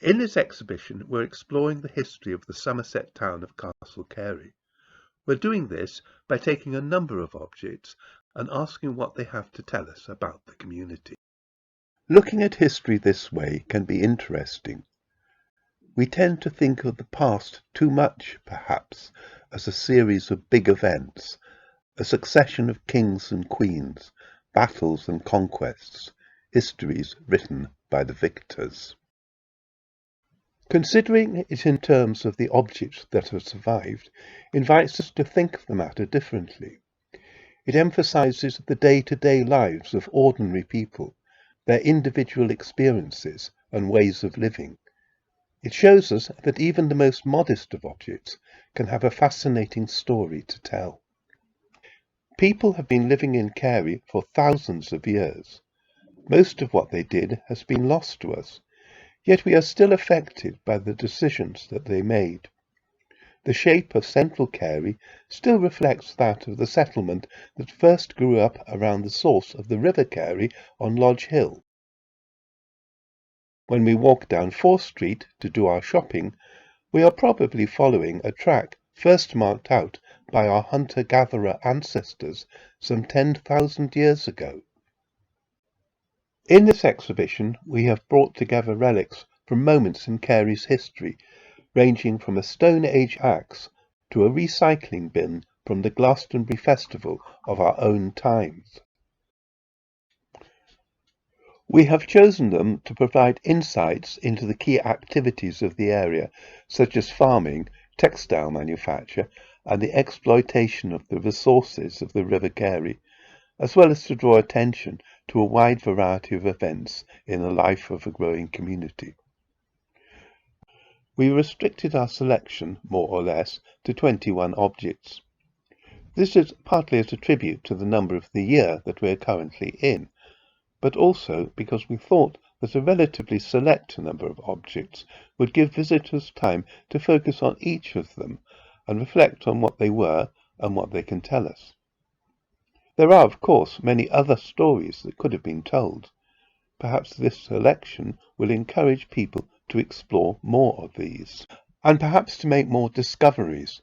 In this exhibition, we're exploring the history of the Somerset town of Castle Cary. We're doing this by taking a number of objects and asking what they have to tell us about the community. Looking at history this way can be interesting. We tend to think of the past too much, perhaps, as a series of big events, a succession of kings and queens, battles and conquests, histories written by the victors. Considering it in terms of the objects that have survived invites us to think of the matter differently. It emphasizes the day-to-day lives of ordinary people, their individual experiences and ways of living. It shows us that even the most modest of objects can have a fascinating story to tell. People have been living in Cary for thousands of years. Most of what they did has been lost to us, yet we are still affected by the decisions that they made. The shape of central Cary still reflects that of the settlement that first grew up around the source of the River Cary on Lodge Hill. When we walk down 4th Street to do our shopping, we are probably following a track first marked out by our hunter-gatherer ancestors some 10,000 years ago. In this exhibition, we have brought together relics from moments in Cary's history, ranging from a Stone Age axe to a recycling bin from the Glastonbury Festival of our own times. We have chosen them to provide insights into the key activities of the area, such as farming, textile manufacture, and the exploitation of the resources of the River Cary, as well as to draw attention to a wide variety of events in the life of a growing community. We restricted our selection, more or less, to 21 objects. This is partly as a tribute to the number of the year that we are currently in, but also because we thought that a relatively select number of objects would give visitors time to focus on each of them and reflect on what they were and what they can tell us. There are, of course, many other stories that could have been told. Perhaps this selection will encourage people to explore more of these, and perhaps to make more discoveries.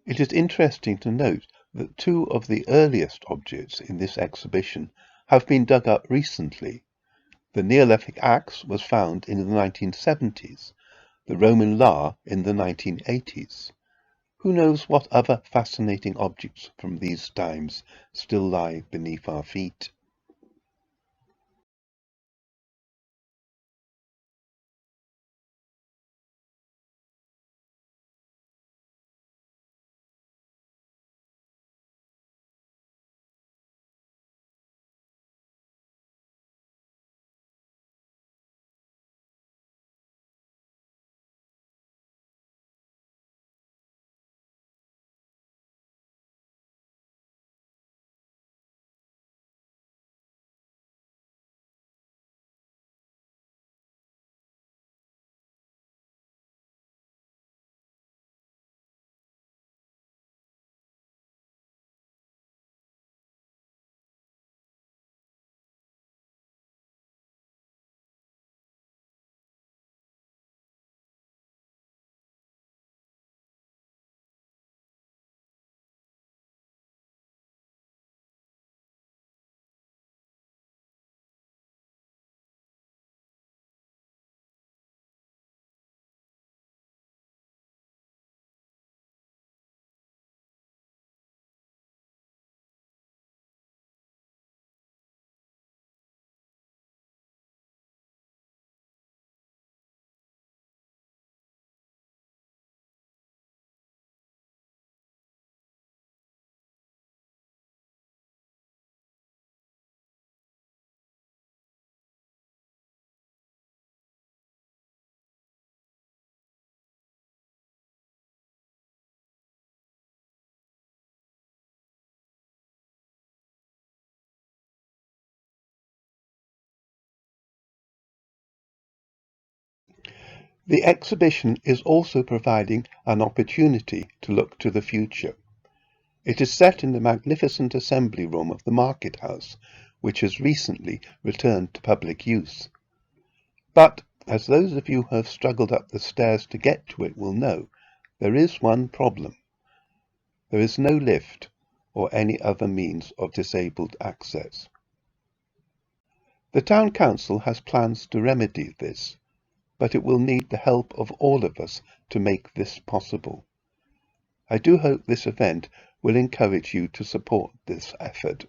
It is interesting to note that 2 of the earliest objects in this exhibition have been dug up recently. The Neolithic axe was found in the 1970s, the Roman la in the 1980s. Who knows what other fascinating objects from these times still lie beneath our feet? The exhibition is also providing an opportunity to look to the future. It is set in the magnificent assembly room of the Market House, which has recently returned to public use. But As those of you who have struggled up the stairs to get to it will know, there is one problem. There is no lift or any other means of disabled access. The Town Council has plans to remedy this, but it will need the help of all of us to make this possible. I do hope this event will encourage you to support this effort.